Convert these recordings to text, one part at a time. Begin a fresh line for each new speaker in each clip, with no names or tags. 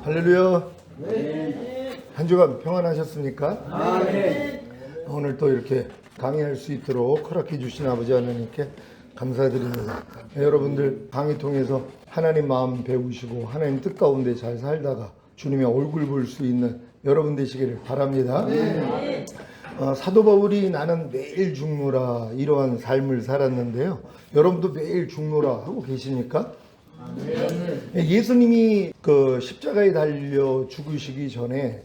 할렐루야.
네.
한 주간 평안하셨습니까?
아멘.
오늘 또 이렇게 강의할 수 있도록 허락해 주신 아버지 하나님께 감사드립니다. 여러분들 강의 통해서 하나님 마음 배우시고 하나님 뜻 가운데 잘 살다가 주님의 얼굴 볼 수 있는 여러분 되시기를 바랍니다. 사도 바울이 나는 매일 죽노라 이러한 삶을 살았는데요. 여러분도 매일 죽노라 하고 계십니까? 예수님이 그 십자가에 달려 죽으시기 전에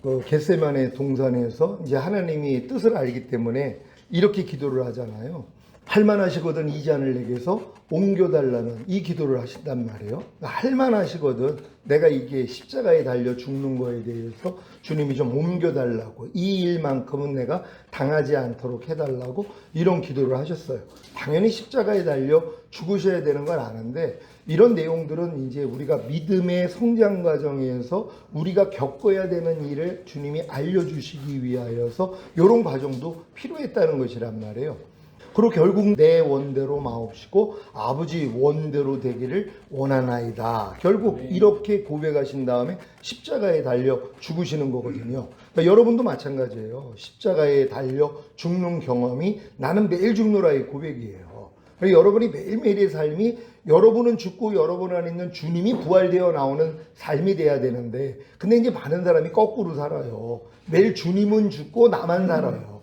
그 겟세마네 동산에서 이제 하나님이 뜻을 알기 때문에 이렇게 기도를 하잖아요. 할만하시거든 이 잔을 내게서 옮겨달라는 이 기도를 하신단 말이에요. 할만하시거든 내가 이게 십자가에 달려 죽는 거에 대해서 주님이 좀 옮겨달라고, 이 일만큼은 내가 당하지 않도록 해달라고 이런 기도를 하셨어요. 당연히 십자가에 달려 죽으셔야 되는 건 아는데 이런 내용들은 이제 우리가 믿음의 성장 과정에서 우리가 겪어야 되는 일을 주님이 알려주시기 위하여서 이런 과정도 필요했다는 것이란 말이에요. 그리고 결국 내 원대로 마옵시고 아버지 원대로 되기를 원하나이다. 결국 이렇게 고백하신 다음에 십자가에 달려 죽으시는 거거든요. 그러니까 여러분도 마찬가지예요. 십자가에 달려 죽는 경험이 나는 매일 죽노라의 고백이에요. 그러니까 여러분이 매일매일의 삶이 여러분은 죽고 여러분 안에 있는 주님이 부활되어 나오는 삶이 돼야 되는데 근데 이제 많은 사람이 거꾸로 살아요. 매일 주님은 죽고 나만 살아요.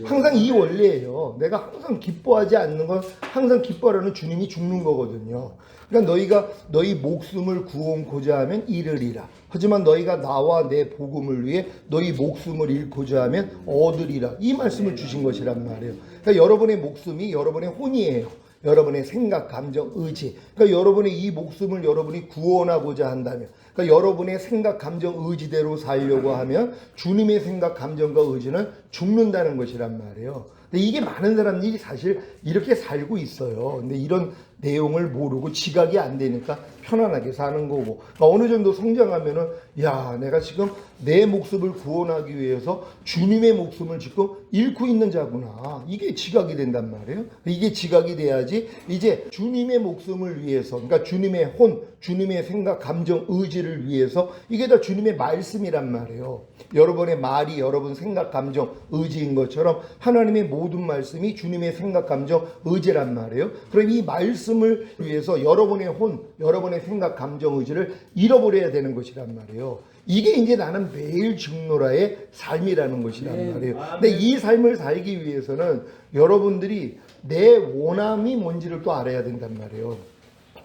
항상 이 원리예요. 내가 항상 기뻐하지 않는 건 항상 기뻐하라는 주님이 죽는 거거든요. 그러니까 너희가 너희 목숨을 구원고자 하면 잃으리라. 하지만 너희가 나와 내 복음을 위해 너희 목숨을 잃고자 하면 얻으리라. 이 말씀을 주신 것이란 말이에요. 그러니까 여러분의 목숨이 여러분의 혼이에요. 여러분의 생각, 감정, 의지. 그러니까 여러분의 이 목숨을 여러분이 구원하고자 한다면, 그러니까 여러분의 생각, 감정, 의지대로 살려고 하면 주님의 생각, 감정과 의지는 죽는다는 것이란 말이에요. 근데 이게 많은 사람들이 사실 이렇게 살고 있어요. 근데 이런 내용을 모르고 지각이 안 되니까 편안하게 사는 거고, 그러니까 어느 정도 성장하면은 야, 내가 지금 내 목숨을 구원하기 위해서 주님의 목숨을 지금 잃고 있는 자구나. 이게 지각이 된단 말이에요. 이게 지각이 돼야지 이제 주님의 목숨을 위해서, 그러니까 주님의 혼, 주님의 생각, 감정, 의지를 위해서 이게 다 주님의 말씀이란 말이에요. 여러분의 말이 여러분 생각, 감정, 의지인 것처럼 하나님의 모든 말씀이 주님의 생각, 감정, 의지란 말이에요. 그럼 이 말씀을 위해서 여러분의 혼, 여러분의 생각, 감정, 의지를 잃어버려야 되는 것이란 말이에요. 이게 이제 나는 매일 죽노라의 삶이라는 것이란 말이에요. 근데 이 삶을 살기 위해서는 여러분들이 내 원함이 뭔지를 또 알아야 된단 말이에요.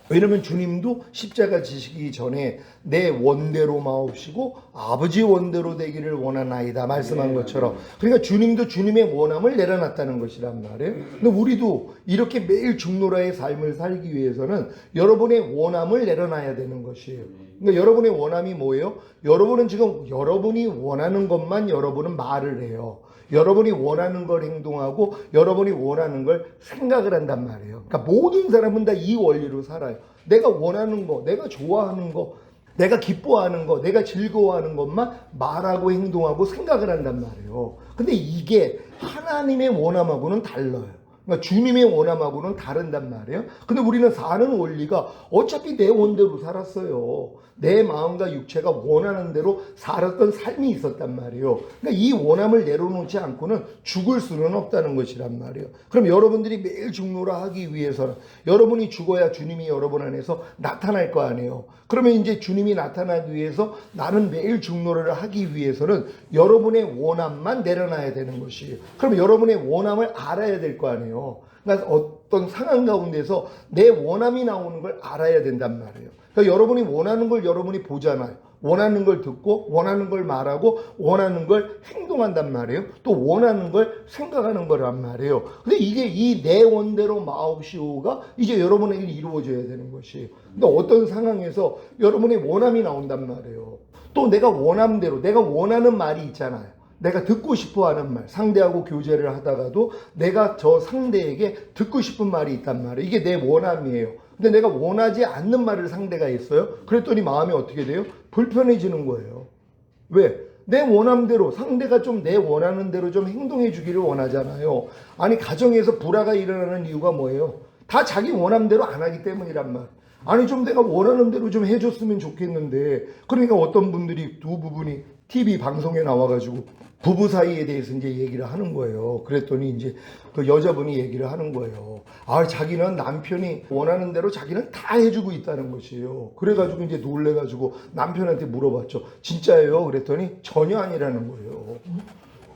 왜냐면 주님도 십자가 지시기 전에 내 원대로 마옵시고 아버지 원대로 되기를 원하나이다 말씀한 것처럼, 그러니까 주님도 주님의 원함을 내려놨다는 것이란 말이에요. 근데 우리도 이렇게 매일 죽노라의 삶을 살기 위해서는 여러분의 원함을 내려놔야 되는 것이에요. 그러니까 여러분의 원함이 뭐예요? 여러분은 지금 여러분이 원하는 것만 여러분은 말을 해요. 여러분이 원하는 걸 행동하고 여러분이 원하는 걸 생각을 한단 말이에요. 그러니까 모든 사람은 다 이 원리로 살아요. 내가 원하는 거, 내가 좋아하는 거, 내가 기뻐하는 거, 내가 즐거워하는 것만 말하고 행동하고 생각을 한단 말이에요. 근데 이게 하나님의 원함하고는 달라요. 그러니까 주님의 원함하고는 다른단 말이에요. 근데 우리는 사는 원리가 어차피 내 원대로 살았어요. 내 마음과 육체가 원하는 대로 살았던 삶이 있었단 말이에요. 그러니까 이 원함을 내려놓지 않고는 죽을 수는 없다는 것이란 말이에요. 그럼 여러분들이 매일 죽노라 하기 위해서는 여러분이 죽어야 주님이 여러분 안에서 나타날 거 아니에요. 그러면 이제 주님이 나타나기 위해서 나는 매일 죽노라를 하기 위해서는 여러분의 원함만 내려놔야 되는 것이에요. 그럼 여러분의 원함을 알아야 될 거 아니에요. 그러니까 어떤 상황 가운데서 내 원함이 나오는 걸 알아야 된단 말이에요. 그러니까 여러분이 원하는 걸 여러분이 보잖아요. 원하는 걸 듣고 원하는 걸 말하고 원하는 걸 행동한단 말이에요. 또 원하는 걸 생각하는 거란 말이에요. 근데 이게 이 내 원대로 마옵시오가 이제 여러분에게 이루어져야 되는 것이에요. 근데 어떤 상황에서 여러분의 원함이 나온단 말이에요. 또 내가 원함대로 내가 원하는 말이 있잖아요. 내가 듣고 싶어 하는 말, 상대하고 교제를 하다가도 내가 저 상대에게 듣고 싶은 말이 있단 말이에요. 이게 내 원함이에요. 근데 내가 원하지 않는 말을 상대가 했어요. 그랬더니 마음이 어떻게 돼요? 불편해지는 거예요. 왜? 내 원함대로, 상대가 좀 내 원하는 대로 좀 행동해 주기를 원하잖아요. 아니 가정에서 불화가 일어나는 이유가 뭐예요? 다 자기 원함대로 안 하기 때문이란 말. 아니 좀 내가 원하는 대로 좀 해줬으면 좋겠는데. 그러니까 어떤 분들이 두 부분이 TV 방송에 나와가지고 부부 사이에 대해서 이제 얘기를 하는 거예요. 그랬더니 이제 그 여자분이 얘기를 하는 거예요. 아, 자기는 남편이 원하는 대로 자기는 다 해주고 있다는 것이에요. 그래가지고 이제 놀래가지고 남편한테 물어봤죠. 진짜예요? 그랬더니 전혀 아니라는 거예요.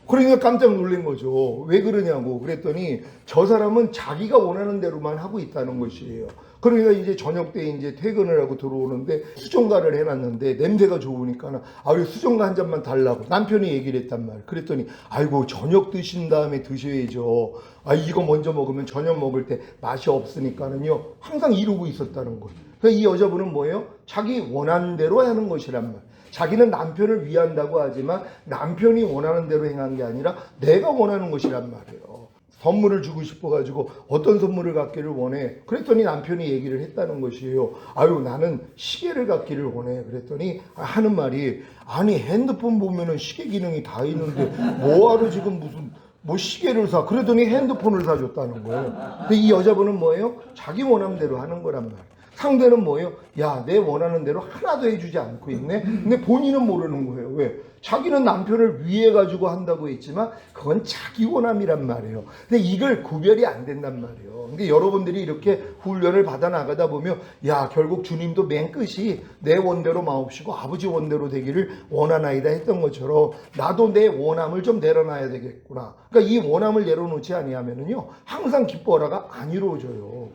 그러니까 깜짝 놀란 거죠. 왜 그러냐고. 그랬더니 저 사람은 자기가 원하는 대로만 하고 있다는 것이에요. 그러니까 이제 저녁 때 이제 퇴근을 하고 들어오는데 수정과를 해놨는데 냄새가 좋으니까 아유 수정과 한 잔만 달라고 남편이 얘기를 했단 말. 그랬더니 아이고 저녁 드신 다음에 드셔야죠. 아 이거 먼저 먹으면 저녁 먹을 때 맛이 없으니까는요 항상 이러고 있었다는 거예요. 그래서 이 여자분은 뭐예요? 자기 원하는 대로 하는 것이란 말. 자기는 남편을 위한다고 하지만 남편이 원하는 대로 행한 게 아니라 내가 원하는 것이란 말이에요. 선물을 주고 싶어가지고 어떤 선물을 갖기를 원해. 그랬더니 남편이 얘기를 했다는 것이에요. 아유 나는 시계를 갖기를 원해. 그랬더니 하는 말이 아니 핸드폰 보면은 시계 기능이 다 있는데 뭐하러 지금 무슨 뭐 시계를 사. 그러더니 핸드폰을 사줬다는 거예요. 근데 이 여자분은 뭐예요? 자기 원하는 대로 하는 거란 말이에요. 상대는 뭐예요? 야, 내 원하는 대로 하나도 해주지 않고 있네? 근데 본인은 모르는 거예요. 왜? 자기는 남편을 위해가지고 한다고 했지만 그건 자기 원함이란 말이에요. 근데 이걸 구별이 안 된단 말이에요. 근데 여러분들이 이렇게 훈련을 받아 나가다 보면 야, 결국 주님도 맨 끝이 내 원대로 마옵시고 아버지 원대로 되기를 원하나이다 했던 것처럼 나도 내 원함을 좀 내려놔야 되겠구나. 그러니까 이 원함을 내려놓지 아니하면은요 항상 기뻐라가 안 이루어져요.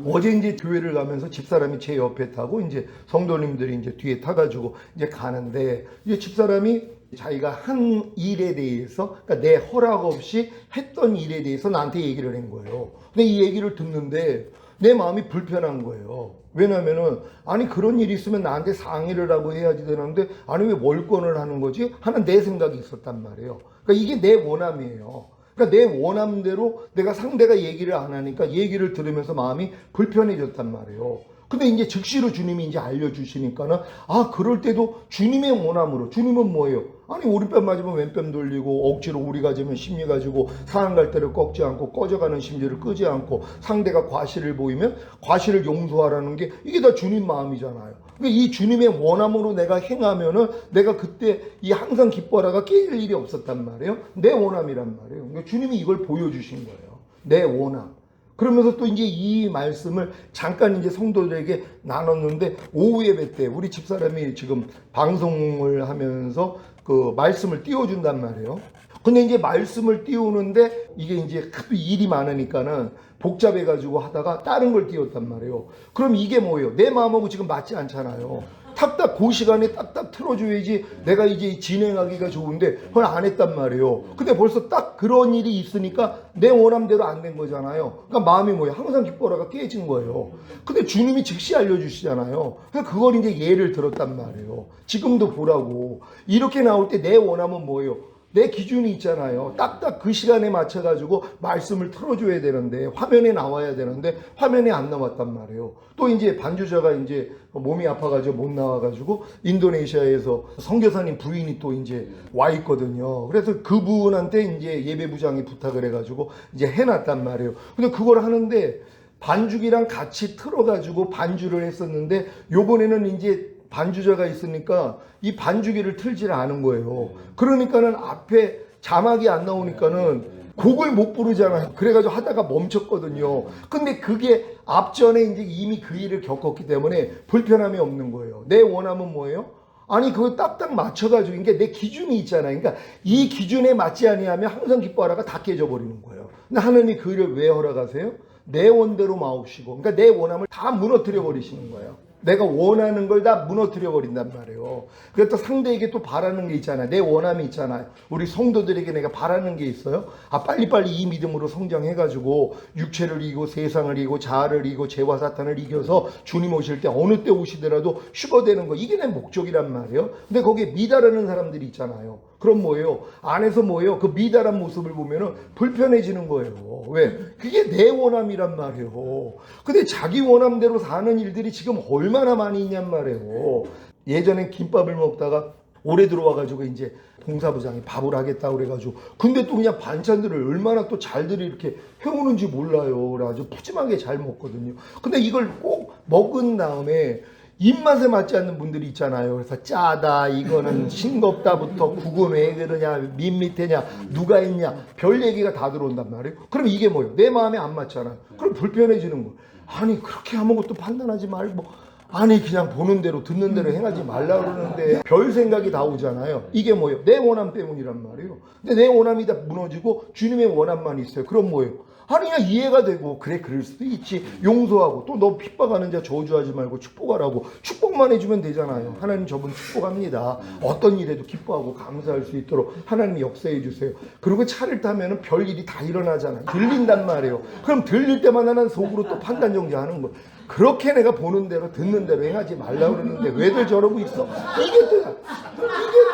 어제 이제 교회를 가면서 집사람이 제 옆에 타고 이제 성도님들이 이제 뒤에 타가지고 이제 가는데 이제 집사람이 자기가 한 일에 대해서 그러니까 내 허락 없이 했던 일에 대해서 나한테 얘기를 한 거예요. 근데 이 얘기를 듣는데 내 마음이 불편한 거예요. 왜냐면은 아니 그런 일이 있으면 나한테 상의를 하고 해야지 되는데 아니 왜 월권을 하는 거지? 하는 내 생각이 있었단 말이에요. 그러니까 이게 내 원함이에요. 그러니까 내 원함대로 내가 상대가 얘기를 안 하니까 얘기를 들으면서 마음이 불편해졌단 말이에요. 근데 이제 즉시로 주님이 이제 알려주시니까는 아 그럴 때도 주님의 원함으로. 주님은 뭐예요? 아니 오른뺨 맞으면 왼뺨 돌리고 억지로 우리 가지면 심리 가지고 상한 갈대를 꺾지 않고 꺼져가는 심지를 끄지 않고 상대가 과실을 보이면 과실을 용서하라는 게 이게 다 주님 마음이잖아요. 그러니까 이 주님의 원함으로 내가 행하면은 내가 그때 이 항상 기뻐라가 깨질 일이 없었단 말이에요. 내 원함이란 말이에요. 그러니까 주님이 이걸 보여주신 거예요. 내 원함. 그러면서 또 이제 이 말씀을 잠깐 이제 성도들에게 나눴는데 오후 예배 때 우리 집사람이 지금 방송을 하면서 그 말씀을 띄워준단 말이에요. 근데 이제 말씀을 띄우는데 이게 이제 하도 일이 많으니까는 복잡해가지고 하다가 다른 걸 띄웠단 말이에요. 그럼 이게 뭐예요? 내 마음하고 지금 맞지 않잖아요. 딱딱 그 시간에 딱딱 틀어줘야지 내가 이제 진행하기가 좋은데 그걸 안 했단 말이에요. 근데 벌써 딱 그런 일이 있으니까 내 원함대로 안 된 거잖아요. 그러니까 마음이 뭐예요? 항상 기뻐라가 깨진 거예요. 근데 주님이 즉시 알려주시잖아요. 그래서 그걸 이제 예를 들었단 말이에요. 지금도 보라고. 이렇게 나올 때 내 원함은 뭐예요? 내 기준이 있잖아요. 딱딱 그 시간에 맞춰가지고 말씀을 틀어줘야 되는데 화면에 나와야 되는데 화면에 안 나왔단 말이에요. 또 이제 반주자가 이제 몸이 아파가지고 못 나와가지고 인도네시아에서 선교사님 부인이 또 이제 와 있거든요. 그래서 그분한테 이제 예배부장이 부탁을 해가지고 이제 해놨단 말이에요. 근데 그걸 하는데 반죽이랑 같이 틀어가지고 반주를 했었는데 요번에는 이제 반주자가 있으니까 이 반주기를 틀지를 않은 거예요. 그러니까는 앞에 자막이 안 나오니까는 곡을 못 부르잖아요. 그래가지고 하다가 멈췄거든요. 근데 그게 앞전에 이제 이미 그 일을 겪었기 때문에 불편함이 없는 거예요. 내 원함은 뭐예요? 아니 그거 딱딱 맞춰가지고 이게 내 기준이 있잖아요. 그러니까 이 기준에 맞지 아니하면 항상 기뻐하다가 다 깨져버리는 거예요. 근데 하나님이 그 일을 왜 허락하세요? 내 원대로 마옵시고 그러니까 내 원함을 다 무너뜨려 버리시는 거예요. 내가 원하는 걸 다 무너뜨려 버린단 말이에요. 그래서 또 상대에게 또 바라는 게 있잖아요. 내 원함이 있잖아요. 우리 성도들에게 내가 바라는 게 있어요. 아 빨리빨리 이 믿음으로 성장해가지고 육체를 이기고 세상을 이기고 자아를 이기고 죄와 사탄을 이겨서 주님 오실 때 어느 때 오시더라도 휴거되는 거 이게 내 목적이란 말이에요. 근데 거기에 미달하는 사람들이 있잖아요. 그럼 뭐예요? 안에서 뭐예요? 그 미달한 모습을 보면은 불편해지는 거예요. 왜? 그게 내 원함이란 말이에요. 근데 자기 원함대로 사는 일들이 지금 얼마나 많이 있냔 말이에요. 예전에 김밥을 먹다가 올해 들어와가지고 이제 봉사부장이 밥을 하겠다고 그래가지고 근데 또 그냥 반찬들을 얼마나 또 잘들 이렇게 해오는지 몰라요. 그래가지고 푸짐하게 잘 먹거든요. 근데 이걸 꼭 먹은 다음에 입맛에 맞지 않는 분들이 있잖아요. 그래서 짜다, 이거는 싱겁다부터 국은 왜 그러냐, 밋밋하냐, 누가 했냐, 별 얘기가 다 들어온단 말이에요. 그럼 이게 뭐예요? 내 마음에 안 맞잖아요. 그럼 불편해지는 거예요. 아니 그렇게 아무것도 판단하지 말고 아니 그냥 보는 대로 듣는 대로 행하지 말라 그러는데 별 생각이 다 오잖아요. 이게 뭐예요? 내 원함 때문이란 말이에요. 근데 내 원함이 다 무너지고 주님의 원함만 있어요. 그럼 뭐예요? 아니 그냥 이해가 되고 그래 그럴 수도 있지 용서하고 또 너 핍박하는 자 저주하지 말고 축복하라고 축복만 해주면 되잖아요. 하나님 저분 축복합니다. 어떤 일에도 기뻐하고 감사할 수 있도록 하나님이 역사해 주세요. 그리고 차를 타면은 별일이 다 일어나잖아요. 들린단 말이에요. 그럼 들릴 때마다 난 속으로 또 판단 정지하는 거예요. 그렇게 내가 보는 대로 듣는 대로 행하지 말라고 그러는데 왜들 저러고 있어? 이게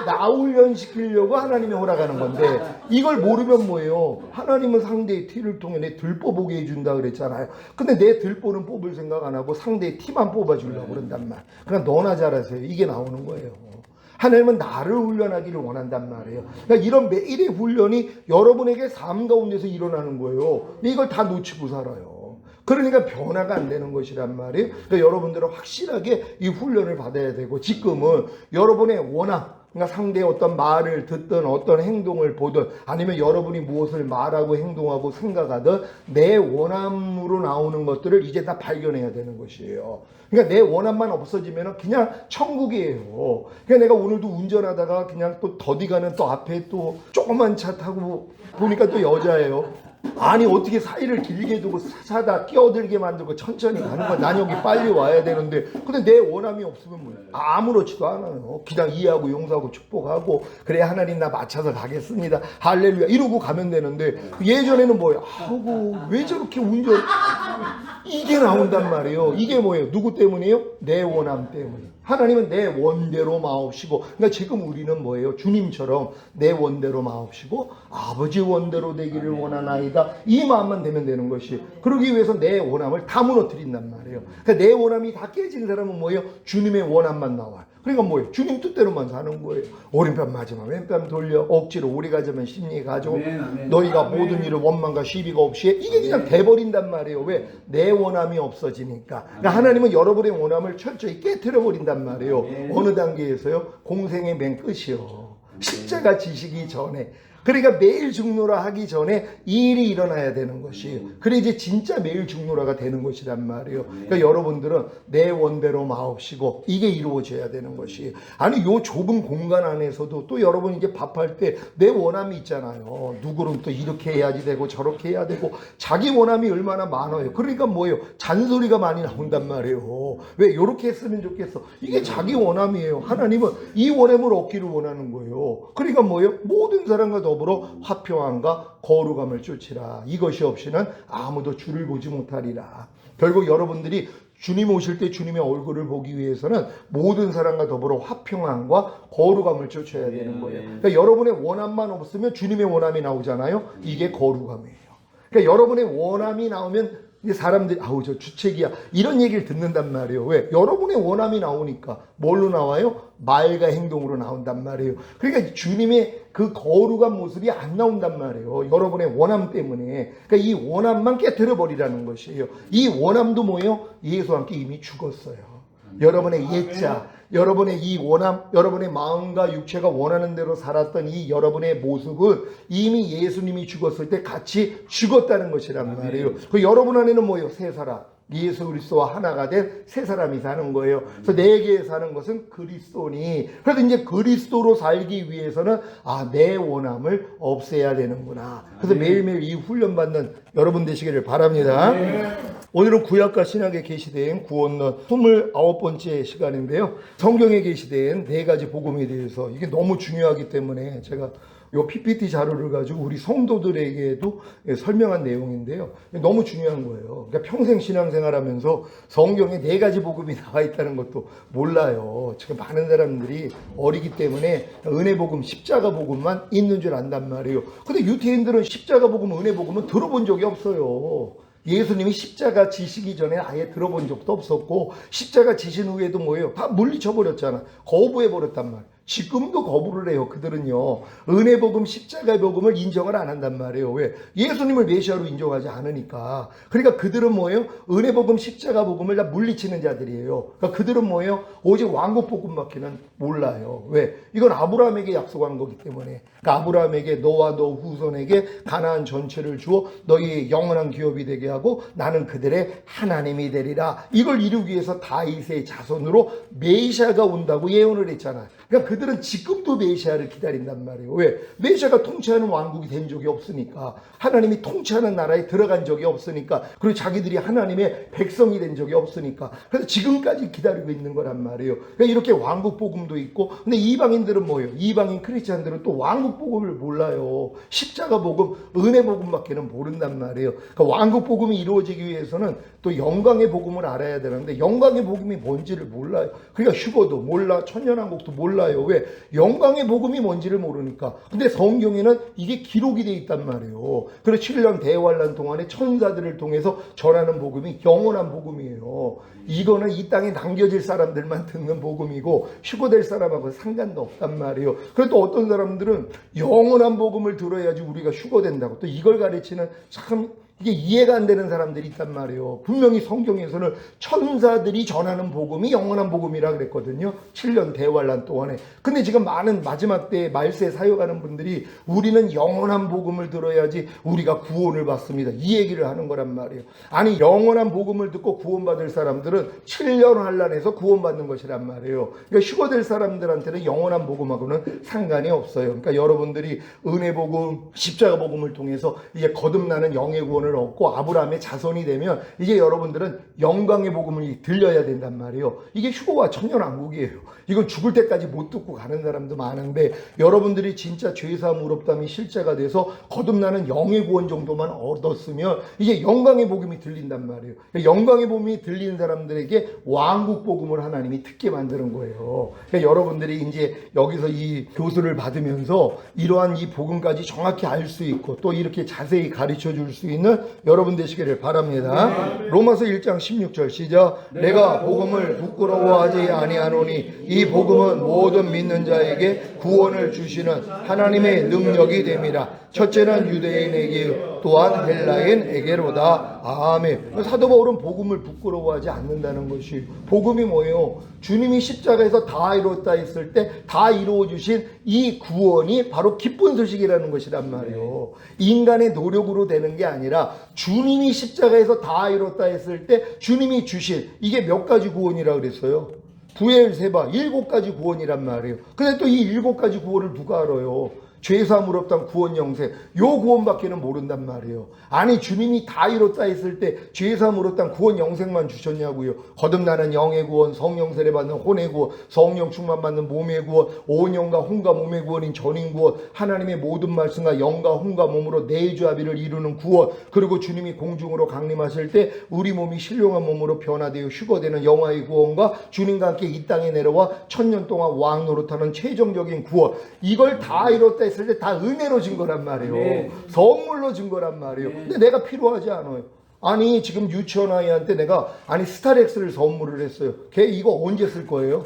나 훈련시키려고 하나님이 허락하는 건데 이걸 모르면 뭐예요? 하나님은 상대의 티를 통해 내 들보 보게 해준다 그랬잖아요. 근데 내 들보는 뽑을 생각 안 하고 상대의 티만 뽑아주려고 그런단 말. 그냥 너나 잘하세요. 이게 나오는 거예요. 하나님은 나를 훈련하기를 원한단 말이에요. 그러니까 이런 매일의 훈련이 여러분에게 삶 가운데서 일어나는 거예요. 근데 이걸 다 놓치고 살아요. 그러니까 변화가 안 되는 것이란 말이에요. 그러니까 여러분들은 확실하게 이 훈련을 받아야 되고 지금은 여러분의 원함, 그러니까 상대의 어떤 말을 듣든 어떤 행동을 보든 아니면 여러분이 무엇을 말하고 행동하고 생각하든 내 원함으로 나오는 것들을 이제 다 발견해야 되는 것이에요. 그러니까 내 원함만 없어지면 그냥 천국이에요. 그러니까 내가 오늘도 운전하다가 그냥 또 더디 가는 또 앞에 또 조그만 차 타고 보니까 또 여자예요. 아니 어떻게 사이를 길게 두고 사다 끼어들게 만들고 천천히 가는 거야. 난 여기 빨리 와야 되는데 근데 내 원함이 없으면 뭐예요? 아무렇지도 않아요. 그냥 이해하고 용서하고 축복하고 그래 하나님 나 맞춰서 가겠습니다 할렐루야 이러고 가면 되는데 예전에는 뭐예요? 아이고 왜 저렇게 운전 이게 나온단 말이에요. 이게 뭐예요? 누구 때문이에요? 내 원함 때문에. 하나님은 내 원대로 마옵시고 그러니까 지금 우리는 뭐예요? 주님처럼 내 원대로 마옵시고 아버지 원대로 되기를 원하나이다. 이 마음만 되면 되는 것이 그러기 위해서 내 원함을 다 무너뜨린단 말이에요. 그러니까 내 원함이 다 깨진 사람은 뭐예요? 주님의 원함만 나와요. 그러니까 뭐예요? 주님 뜻대로만 사는 거예요. 오른편 맞으면 왼편 돌려 억지로 오래 가자면 심리 가지고 너희가 모든 일을 원망과 시비가 없이 해. 이게 그냥 돼버린단 말이에요. 왜? 내 원함이 없어지니까. 그러니까 하나님은 여러분의 원함을 철저히 깨트려 버린단 말이에요. 어느 단계에서요? 공생의 맨 끝이요. 십자가 지시기 전에. 그러니까 매일 죽노라 하기 전에 이 일이 일어나야 되는 것이에요. 그래 이제 진짜 매일 죽노라가 되는 것이란 말이에요. 그러니까 여러분들은 내 원대로 마옵시고 이게 이루어져야 되는 것이에요. 아니 요 좁은 공간 안에서도 또 여러분 이제 밥할 때 내 원함이 있잖아요. 누구는 또 이렇게 해야지 되고 저렇게 해야 되고 자기 원함이 얼마나 많아요. 그러니까 뭐예요? 잔소리가 많이 나온단 말이에요. 왜 요렇게 했으면 좋겠어. 이게 자기 원함이에요. 하나님은 이 원함을 얻기를 원하는 거예요. 그러니까 뭐예요? 모든 사람과 더불어 화평함과 거룩함을 쫓으라. 이것이 없이는 아무도 주를 보지 못하리라. 결국 여러분들이 주님 오실 때 주님의 얼굴을 보기 위해서는 모든 사람과 더불어 화평함과 거룩함을 쫓아야 되는 거예요. 그러니까 여러분의 원함만 없으면 주님의 원함이 나오잖아요. 이게 거룩함이에요. 그러니까 여러분의 원함이 나오면 이제 사람들이 아우 저 주책이야 이런 얘기를 듣는단 말이에요. 왜? 여러분의 원함이 나오니까 뭘로 나와요? 말과 행동으로 나온단 말이에요. 그러니까 주님의 그 거룩한 모습이 안 나온단 말이에요. 여러분의 원함 때문에. 그러니까 이 원함만 깨트려 버리라는 것이에요. 이 원함도 뭐예요? 예수와 함께 이미 죽었어요. 여러분의 옛자, 여러분의 이 원함, 여러분의 마음과 육체가 원하는 대로 살았던 이 여러분의 모습은 이미 예수님이 죽었을 때 같이 죽었다는 것이란 말이에요. 그 여러분 안에는 뭐예요? 새 사람. 예수 그리스도와 하나가 된 새 사람이 사는 거예요. 그래서 내게 사는 것은 그리스도니. 그래서 이제 그리스도로 살기 위해서는 내 원함을 없애야 되는구나. 그래서 매일매일 이 훈련받는 여러분 되시기를 바랍니다. 오늘은 구약과 신약에 계시된 구원론 29번째 시간인데요. 성경에 계시된 4가지 복음에 대해서 이게 너무 중요하기 때문에 제가 요 PPT 자료를 가지고 우리 성도들에게도 설명한 내용인데요. 너무 중요한 거예요. 그러니까 평생 신앙생활 하면서 성경에 4가지 복음이 나와 있다는 것도 몰라요. 지금 많은 사람들이 어리기 때문에 은혜 복음, 십자가 복음만 있는 줄 안단 말이에요. 근데 유태인들은 십자가 복음, 은혜 복음은 들어본 적이 없어요. 예수님이 십자가 지시기 전에 아예 들어본 적도 없었고 십자가 지신 후에도 뭐예요? 다 물리쳐버렸잖아. 거부해버렸단 말이에요. 지금도 거부를 해요. 그들은요. 은혜 복음, 십자가의 복음을 인정을 안 한단 말이에요. 왜? 예수님을 메시아로 인정하지 않으니까. 그러니까 그들은 뭐예요? 은혜 복음, 십자가 복음을 다 물리치는 자들이에요. 그러니까 그들은 뭐예요? 오직 왕국 복음밖에는 몰라요. 왜? 이건 아브라함에게 약속한 거기 때문에. 그러니까 아브라함에게 너와 너 후손에게 가나안 전체를 주어 너희의 영원한 기업이 되게 하고 나는 그들의 하나님이 되리라. 이걸 이루기 위해서 다윗의 자손으로 메시아가 온다고 예언을 했잖아요. 그러니까 그들은 지금도 메시아를 기다린단 말이에요. 왜? 메시아가 통치하는 왕국이 된 적이 없으니까. 하나님이 통치하는 나라에 들어간 적이 없으니까. 그리고 자기들이 하나님의 백성이 된 적이 없으니까. 그래서 지금까지 기다리고 있는 거란 말이에요. 그러니까 이렇게 왕국 복음도 있고. 근데 이방인들은 뭐예요? 이방인 크리스찬들은 또 왕국 복음을 몰라요. 십자가 복음, 은혜 복음밖에는 모른단 말이에요. 그러니까 왕국 복음이 이루어지기 위해서는 또 영광의 복음을 알아야 되는데 영광의 복음이 뭔지를 몰라요. 그러니까 휴거도 몰라, 천년왕국도 몰라요. 왜? 영광의 복음이 뭔지를 모르니까. 근데 성경에는 이게 기록이 돼 있단 말이에요. 그래서 7년 대환란 동안에 천사들을 통해서 전하는 복음이 영원한 복음이에요. 이거는 이 땅에 남겨질 사람들만 듣는 복음이고 휴거될 사람하고 상관도 없단 말이에요. 그래도 어떤 사람들은 영원한 복음을 들어야지 우리가 휴거된다고 또 이걸 가르치는 참 이게 이해가 안 되는 사람들이 있단 말이에요. 분명히 성경에서는 천사들이 전하는 복음이 영원한 복음이라 그랬거든요. 7년 대환란 동안에. 근데 지금 많은 마지막 때에 말세 사역하는 분들이 우리는 영원한 복음을 들어야지 우리가 구원을 받습니다. 이 얘기를 하는 거란 말이에요. 아니 영원한 복음을 듣고 구원받을 사람들은 7년 환란에서 구원받는 것이란 말이에요. 그러니까 휴거될 사람들한테는 영원한 복음하고는 상관이 없어요. 그러니까 여러분들이 은혜 복음, 십자가 복음을 통해서 이제 거듭나는 영의 구원을 얻고 아브라함의 자손이 되면 이제 여러분들은 영광의 복음을 들려야 된단 말이에요. 이게 휴거와 천년왕국이에요. 이건 죽을 때까지 못 듣고 가는 사람도 많은데 여러분들이 진짜 죄사함 의롭다함이 실제가 돼서 거듭나는 영의 구원 정도만 얻었으면 이제 영광의 복음이 들린단 말이에요. 영광의 복음이 들리는 사람들에게 왕국 복음을 하나님이 듣게 만드는 거예요. 그러니까 여러분들이 이제 여기서 이 교수를 받으면서 이러한 이 복음까지 정확히 알 수 있고 또 이렇게 자세히 가르쳐 줄 수 있는 여러분 되시기를 바랍니다. 로마서 1장 16절 시작. 내가 복음을 부끄러워하지 아니하노니 이 복음은 모든 믿는 자에게 구원을 주시는 하나님의 능력이 됨이라. 첫째는 유대인에게 또한 헬라인에게로다. 아멘. 사도 바울은 복음을 부끄러워하지 않는다는 것이 복음이 뭐예요? 주님이 십자가에서 다 이루었다 했을 때 다 이루어 주신 이 구원이 바로 기쁜 소식이라는 것이란 말이에요. 인간의 노력으로 되는 게 아니라 주님이 십자가에서 다 이뤘다 했을 때 주님이 주신 이게 몇 가지 구원이라 그랬어요? 부엘세바 7가지 구원이란 말이에요. 근데 또 이 7가지 구원을 누가 알아요? 죄사함 의롭다함 구원 영생 요 구원밖에는 모른단 말이에요. 아니 주님이 다 이뤘다 했을 때 죄사함 의롭다함 구원 영생만 주셨냐고요. 거듭나는 영의 구원, 성령 세례 받는 혼의 구원, 성령 충만 받는 몸의 구원, 온 영과 혼과 몸의 구원인 전인 구원, 하나님의 모든 말씀과 영과 혼과 몸으로 내주합의를 이루는 구원, 그리고 주님이 공중으로 강림하실 때 우리 몸이 신령한 몸으로 변화되어 휴거되는 영화의 구원과 주님과 함께 이 땅에 내려와 천년 동안 왕 노릇하는 최종적인 구원, 이걸 다 이뤘다 했을 때 다 은혜로 준 거란 말이에요. 네. 선물로 준 거란 말이에요. 네. 근데 내가 필요하지 않아요. 아니 지금 유치원 아이한테 내가 스타렉스를 선물을 했어요. 걔 이거 언제 쓸 거예요?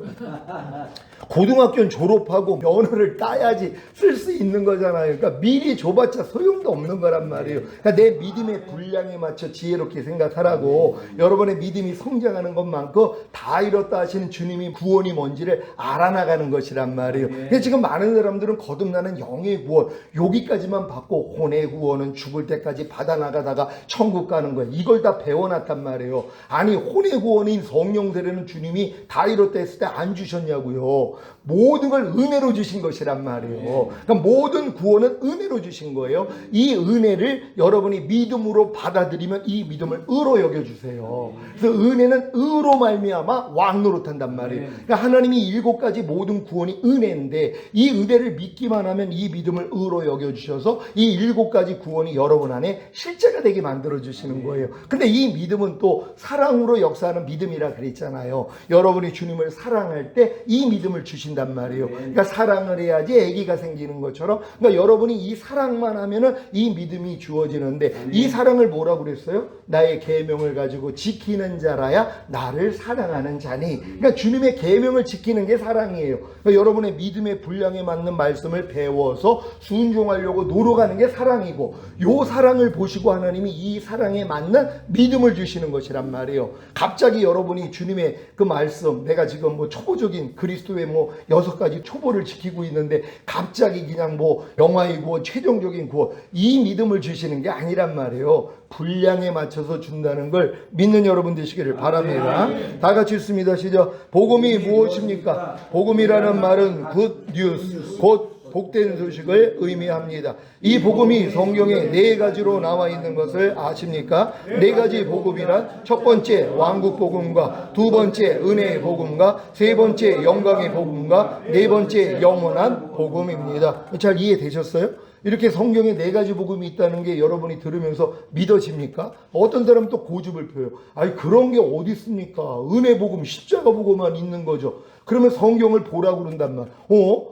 고등학교는 졸업하고 면허를 따야지 쓸 수 있는 거잖아요. 그러니까 미리 줘봤자 소용도 없는 거란 말이에요. 그러니까 내 믿음의 분량에 맞춰 지혜롭게 생각하라고. 여러분의 믿음이 성장하는 것만큼 다 이뤘다 하시는 주님이 구원이 뭔지를 알아나가는 것이란 말이에요. 그러니까 지금 많은 사람들은 거듭나는 영의 구원 여기까지만 받고 혼의 구원은 죽을 때까지 받아나가다가 천국 가는 거예요. 이걸 다 배워놨단 말이에요. 아니 혼의 구원인 성령 세례는 주님이 다 이뤘다 했을 때 안 주셨냐고요. 모든 걸 은혜로 주신 것이란 말이에요. 그러니까 모든 구원은 은혜로 주신 거예요. 이 은혜를 여러분이 믿음으로 받아들이면 이 믿음을 의로 여겨주세요. 그래서 은혜는 의로 말미암아 왕 노릇한단 말이에요. 그러니까 하나님이 7가지 모든 구원이 은혜인데 이 은혜를 믿기만 하면 이 믿음을 의로 여겨주셔서 이 7가지 구원이 여러분 안에 실제가 되게 만들어주시는 거예요. 근데 이 믿음은 또 사랑으로 역사하는 믿음이라 그랬잖아요. 여러분이 주님을 사랑할 때 이 믿음을 믿음을 주신단 말이에요. 그러니까 사랑을 해야지 아기가 생기는 것처럼, 그러니까 여러분이 이 사랑만 하면은 이 믿음이 주어지는데, 이 사랑을 뭐라고 그랬어요? 나의 계명을 가지고 지키는 자라야 나를 사랑하는 자니. 그러니까 주님의 계명을 지키는 게 사랑이에요. 그러니까 여러분의 믿음의 분량에 맞는 말씀을 배워서 순종하려고 노력하는 게 사랑이고, 요 사랑을 보시고 하나님이 이 사랑에 맞는 믿음을 주시는 것이란 말이에요. 갑자기 여러분이 주님의 그 말씀, 내가 지금 뭐 초보적인 그리스도의 뭐 6가지 초보를 지키고 있는데 갑자기 그냥 뭐 영화의 구원, 최종적인 구원, 이 믿음을 주시는 게 아니란 말이에요. 분량에 맞춰서 준다는 걸 믿는 여러분 되시기를 바랍니다. 다 같이 읽습니다. 시작. 복음이 무엇입니까? 복음이라는 말은 굿 뉴스, 곧 복된 소식을 의미합니다. 이 복음이 성경에 4가지로 나와 있는 것을 아십니까? 4가지 복음이란 첫 번째 왕국 복음과 두 번째 은혜의 복음과 세 번째 영광의 복음과 네 번째 영원한 복음입니다. 잘 이해되셨어요? 이렇게 성경에 4가지 복음이 있다는 게 여러분이 들으면서 믿어집니까? 어떤 사람은 또 고집을 펴요. 아니 그런 게 어디 있습니까? 은혜 복음, 십자가 복음만 있는 거죠. 그러면 성경을 보라고 그런단 말.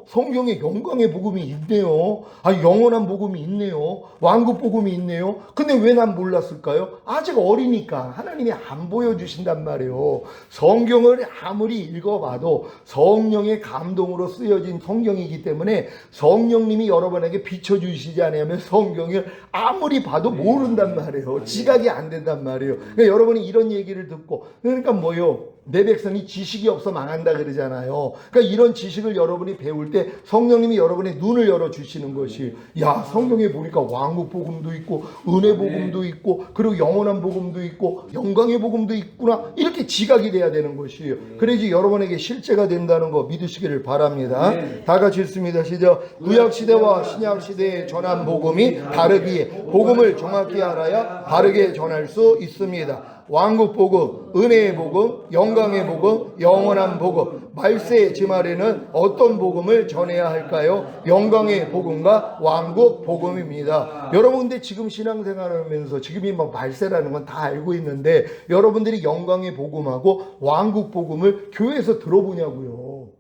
성경에 영광의 복음이 있네요. 영원한 복음이 있네요. 왕국 복음이 있네요. 근데 왜 난 몰랐을까요? 아직 어리니까 하나님이 안 보여주신단 말이에요. 성경을 아무리 읽어봐도 성령의 감동으로 쓰여진 성경이기 때문에 성령님이 여러분에게 비춰주시지 않으면 성경을 아무리 봐도 모른단 말이에요. 지각이 안 된단 말이에요. 그러니까 여러분이 이런 얘기를 듣고, 그러니까 뭐요? 내 백성이 지식이 없어 망한다 그러잖아요. 그러니까 이런 지식을 여러분이 배울 때 성령님이 여러분의 눈을 열어주시는 것이, 야, 성경에 보니까 왕국 복음도 있고 은혜 복음도 있고 그리고 영원한 복음도 있고 영광의 복음도 있구나, 이렇게 지각이 돼야 되는 것이에요. 그래야지 여러분에게 실제가 된다는 거 믿으시기를 바랍니다. 다 같이 읽습니다. 시작. 구약시대와 신약시대에 전한 복음이 다르기에 복음을 정확히 알아야 바르게 전할 수 있습니다. 왕국 복음, 은혜의 복음, 영광의 복음, 영원한 복음. 말세의 지말에는 어떤 복음을 전해야 할까요? 영광의 복음과 왕국 복음입니다. 여러분 근데 지금 신앙생활하면서 지금이 막 말세라는 건 다 알고 있는데 여러분들이 영광의 복음하고 왕국 복음을 교회에서 들어보냐고요.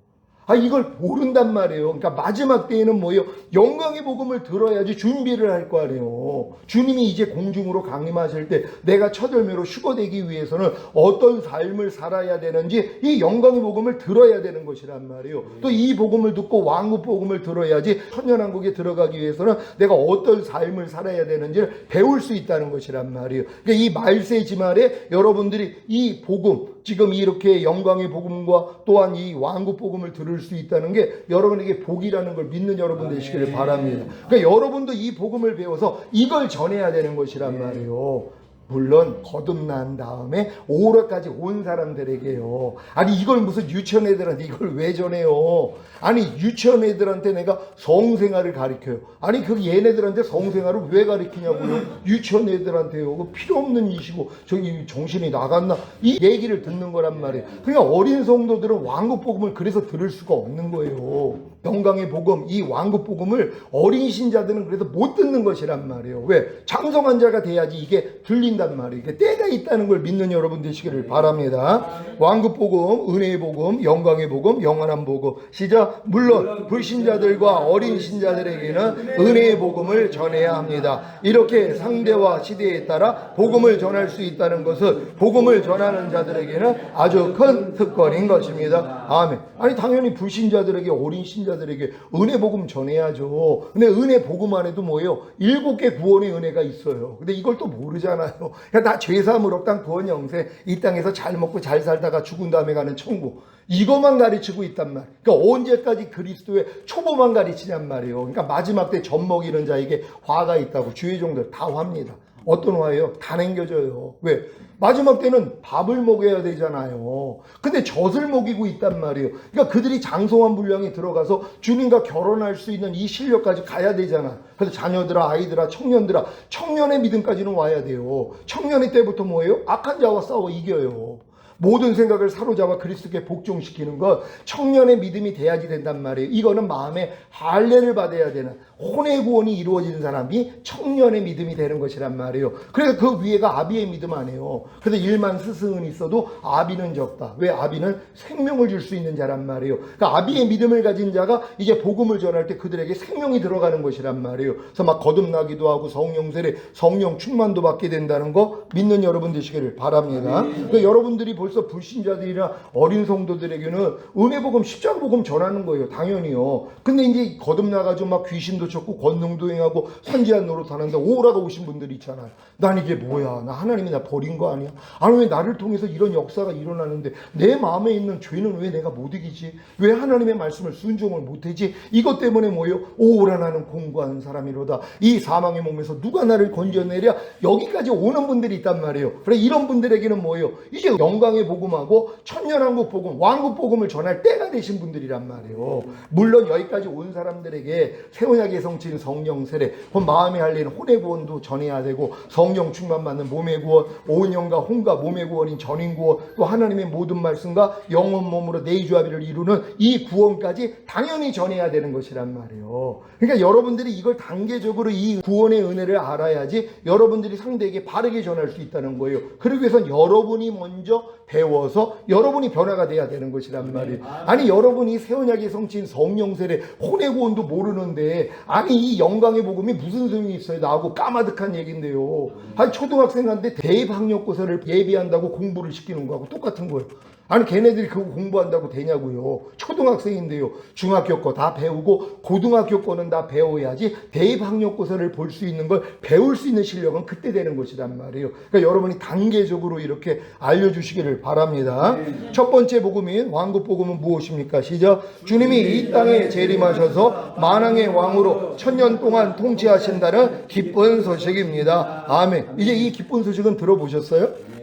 이걸 모른단 말이에요. 그러니까 마지막 때에는 뭐예요? 영광의 복음을 들어야지 준비를 할 거 아니에요. 주님이 이제 공중으로 강림하실 때 내가 첫 열매로 휴거되기 위해서는 어떤 삶을 살아야 되는지 이 영광의 복음을 들어야 되는 것이란 말이에요. 또 이 복음을 듣고 왕국 복음을 들어야지 천년왕국에 들어가기 위해서는 내가 어떤 삶을 살아야 되는지를 배울 수 있다는 것이란 말이에요. 그러니까 이 말세 지말에 여러분들이 이 복음, 지금 이렇게 영광의 복음과 또한 이 왕국 복음을 들을 수 있다는 게 여러분에게 복이라는 걸 믿는 여러분 되시기를 바랍니다. 그러니까 여러분도 이 복음을 배워서 이걸 전해야 되는 것이란 말이에요. 물론 거듭난 다음에 오락까지 온 사람들에게요. 아니 이걸 무슨 유치원 애들한테 이걸 왜 전해요? 아니 유치원 애들한테 내가 성생활을 가르쳐요. 아니 그 얘네들한테 성생활을 왜 가르치냐고요? 유치원 애들한테요. 그 필요 없는 일이시고 저기 정신이 나갔나? 이 얘기를 듣는 거란 말이에요. 그러니까 어린 성도들은 왕국 복음을 그래서 들을 수가 없는 거예요. 영광의 복음, 이 왕국 복음을 어린 신자들은 그래서 못 듣는 것이란 말이에요. 왜? 장성한 자가 돼야지 이게 들린단 말이에요. 이게 때가 있다는 걸 믿는 여러분 되시기를 바랍니다. 왕국 복음, 은혜의 복음, 영광의 복음, 영원한 복음. 시작. 물론 불신자들과 어린 신자들에게는 은혜의 복음을 전해야 합니다. 이렇게 상대와 시대에 따라 복음을 전할 수 있다는 것은 복음을 전하는 자들에게는 아주 큰 특권인 것입니다. 아멘. 아니 당연히 불신자들에게, 어린 신자들에게 은혜 복음 전해야죠. 근데 은혜 복음 안에도 뭐예요? 7개 구원의 은혜가 있어요. 근데 이걸 또 모르잖아요. 그냥 다 죄사함을 얻당 구원 영생, 이 땅에서 잘 먹고 잘 살다가 죽은 다음에 가는 천국, 이것만 가르치고 있단 말. 그러니까 언제까지 그리스도의 초보만 가르치냔 말이에요. 그러니까 마지막 때 젖 먹이는 자에게 화가 있다고. 주의 종들 다 화입니다. 어떤 화예요? 다 남겨져요. 왜? 마지막 때는 밥을 먹여야 되잖아요. 근데 젖을 먹이고 있단 말이에요. 그러니까 그들이 장성한 분량에 들어가서 주님과 결혼할 수 있는 이 실력까지 가야 되잖아. 그래서 자녀들아, 아이들아, 청년들아, 청년의 믿음까지는 와야 돼요. 청년의 때부터 뭐예요? 악한 자와 싸워 이겨요. 모든 생각을 사로잡아 그리스도께 복종시키는 것, 청년의 믿음이 돼야지 된단 말이에요. 이거는 마음에 할례를 받아야 되는, 혼의 구원이 이루어진 사람이 청년의 믿음이 되는 것이란 말이에요. 그래서 그 위에가 아비의 믿음 아니에요. 그래서 1만 스승은 있어도 아비는 적다. 왜? 아비는 생명을 줄 수 있는 자란 말이에요. 그러니까 아비의 믿음을 가진 자가 이제 복음을 전할 때 그들에게 생명이 들어가는 것이란 말이에요. 그래서 막 거듭나기도 하고 성령 세례, 성령 충만도 받게 된다는 거 믿는 여러분 되시기를 바랍니다. 그러니까 여러분들이 벌써 불신자들이나 어린 성도들에게는 은혜 복음, 십자가 복음 전하는 거예요. 당연히요. 근데 이제 거듭나가지고 막 귀신도 쫓고 권능도 행하고 선지한 노릇하는데 오라가 오신 분들이 있잖아요. 난 이게 뭐야? 나 하나님이 나 버린 거 아니야? 아니 왜 나를 통해서 이런 역사가 일어나는데 내 마음에 있는 죄는 왜 내가 못 이기지? 왜 하나님의 말씀을 순종을 못하지? 이것 때문에 뭐예요? 오라 나는 공고한 사람이로다. 이 사망의 몸에서 누가 나를 건져내랴? 여기까지 오는 분들이 있단 말이에요. 그래 이런 분들에게는 뭐예요? 이제 영광의 복음하고 천년왕국 복음, 왕국 복음을 전할 때가 되신 분들이란 말이에요. 물론 여기까지 온 사람들에게 새 언약의 성취인 성령 세례, 마음에 할린 혼의 구원도 전해야 되고 성령 충만 받는 몸의 구원, 온 영과 혼과 몸의 구원인 전인 구원, 또 하나님의 모든 말씀과 영원 몸으로 내주합의를 이루는 이 구원까지 당연히 전해야 되는 것이란 말이에요. 그러니까 여러분들이 이걸 단계적으로 이 구원의 은혜를 알아야지 여러분들이 상대에게 바르게 전할 수 있다는 거예요. 그러기 위해선 여러분이 먼저 배워서 여러분이 변화가 돼야 되는 것이란 말이에요. 아니 여러분이 새 언약의 성취인 성령 세례, 혼의 구원도 모르는데 아니 이 영광의 복음이 무슨 소용이 있어요? 나하고 까마득한 얘기인데요. 아니 초등학생한테 대입학력고사를 예비한다고 공부를 시키는 거하고 똑같은 거예요. 아니 걔네들이 그거 공부한다고 되냐고요. 초등학생인데요. 중학교 거 다 배우고 고등학교 거는 다 배워야지 대입학력고사를 볼 수 있는 걸 배울 수 있는 실력은 그때 되는 것이란 말이에요. 그러니까 여러분이 단계적으로 이렇게 알려주시기를 바랍니다. 첫 번째 복음인 왕국 복음은 무엇입니까? 시작. 주님이 이 땅에 재림하셔서 만왕의 왕으로 천년 동안 통치하신다는 기쁜 소식입니다. 아멘. 이제 이 기쁜 소식은 들어보셨어요?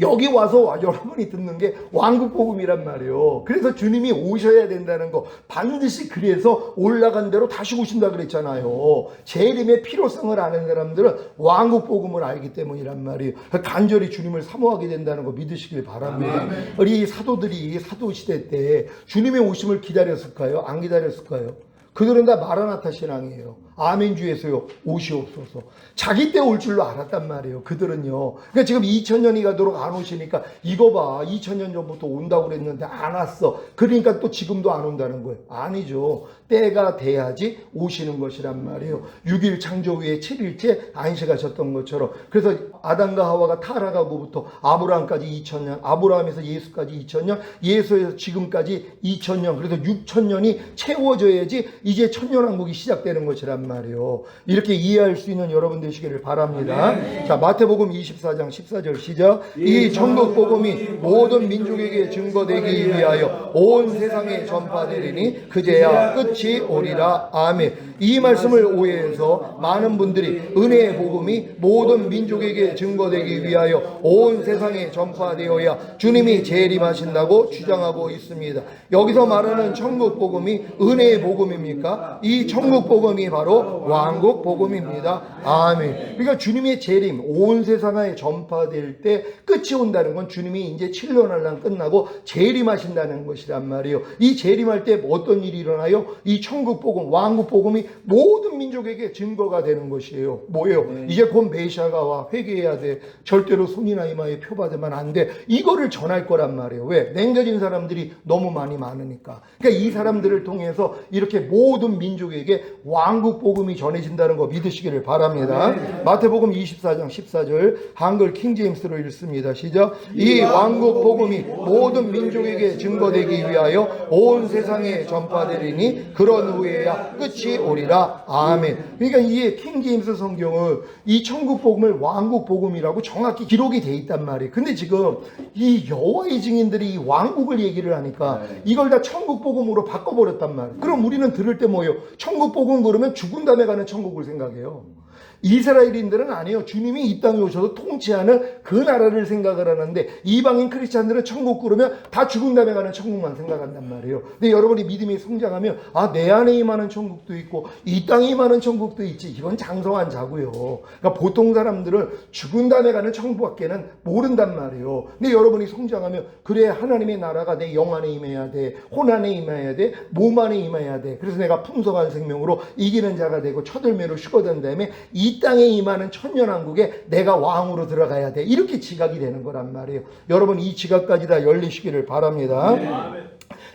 여기 와서 여러분이 듣는 게 왕국 복음이란 말이에요. 그래서 주님이 오셔야 된다는 거, 반드시 그래서 올라간 대로 다시 오신다 그랬잖아요. 재림의 필요성을 아는 사람들은 왕국 복음을 알기 때문이란 말이에요. 간절히 주님을 사모하게 된다는 거 믿으시길 바랍니다. 우리 사도들이 사도시대 때 주님의 오심을 기다렸을까요? 안 기다렸을까요? 그들은 다 마라나타 신앙이에요. 아멘주에서요, 오시옵소서. 자기 때 올 줄로 알았단 말이에요. 그들은요. 그러니까 지금 2000년이 가도록 안 오시니까 이거 봐. 2000년 전부터 온다고 그랬는데 안 왔어. 그러니까 또 지금도 안 온다는 거예요. 아니죠. 때가 돼야지 오시는 것이란 말이에요. 6일 창조 후에 7일째 안식하셨던 것처럼. 그래서 아담과 하와가 타락하고부터 아브라함까지 2000년, 아브라함에서 예수까지 2000년, 예수에서 지금까지 2000년, 그래서 6000년이 채워져야지 이제 천년왕국이 시작되는 것이란 말이에요. 이렇게 이해할 수 있는 여러분 되시기를 바랍니다. 자, 마태복음 24장 14절 시작. 이 천국 복음이 모든 민족에게 증거되기 위하여 온 세상에 전파되리니 그제야 끝이 오리라. 아멘. 이 말씀을 오해해서 많은 분들이 은혜의 복음이 모든 민족에게 증거되기 위하여 온 세상에 전파되어야 주님이 재림하신다고 주장하고 있습니다. 여기서 말하는 천국 복음이 은혜의 복음입니까? 이 천국 복음이 바로 왕국 복음입니다. 아멘. 그러니까 주님의 재림, 온 세상에 전파될 때 끝이 온다는 건 주님이 이제 7년날랑 끝나고 재림하신다는 것이란 말이에요. 이 재림할 때 어떤 일이 일어나요? 이 천국 복음, 왕국 복음이 모든 민족에게 증거가 되는 것이에요. 뭐예요? 이제 곧 메시아가 와, 회개해야 돼. 절대로 손이나 이마에 표받으면 안 돼. 이거를 전할 거란 말이에요. 왜? 냉겨진 사람들이 너무 많이 많으니까. 그러니까 이 사람들을 통해서 이렇게 모든 민족에게 왕국 복음이 전해진다는 거 믿으시기를 바랍니다. 마태복음 24장 14절 한글 킹제임스로 읽습니다. 시작. 이 왕국 복음이 모든 민족에게 증거되기 위하여 온 세상에 전파되리니 그런 후에야 끝이 오리라. 아멘. 그러니까 이 킹제임스 성경은 이 천국 복음을 왕국 복음이라고 정확히 기록이 돼 있단 말이에요. 근데 지금 이 여호와의 증인들이 이 왕국을 얘기를 하니까 이걸 다 천국 복음으로 바꿔버렸단 말이에요. 그럼 우리는 들을 때 뭐예요? 천국 복음 그러면 죽은 다음에 가는 천국을 생각해요. 이스라엘인들은 아니에요. 주님이 이 땅에 오셔서 통치하는 그 나라를 생각을 하는데, 이방인 크리스찬들은 천국 그러면 다 죽은 다음에 가는 천국만 생각한단 말이에요. 근데 여러분이 믿음이 성장하면 내 안에 임하는 천국도 있고 이 땅에 임하는 천국도 있지, 이건 장성한 자고요. 그러니까 보통 사람들은 죽은 다음에 가는 천국밖에는 모른단 말이에요. 근데 여러분이 성장하면, 그래, 하나님의 나라가 내 영 안에 임해야 돼, 혼 안에 임해야 돼, 몸 안에 임해야 돼. 그래서 내가 풍성한 생명으로 이기는 자가 되고 첫열매로 휴거된 다음에 이 땅에 임하는 천년왕국에 내가 왕으로 들어가야 돼. 이렇게 지각이 되는 거란 말이에요. 여러분, 이 지각까지 다 열리시기를 바랍니다.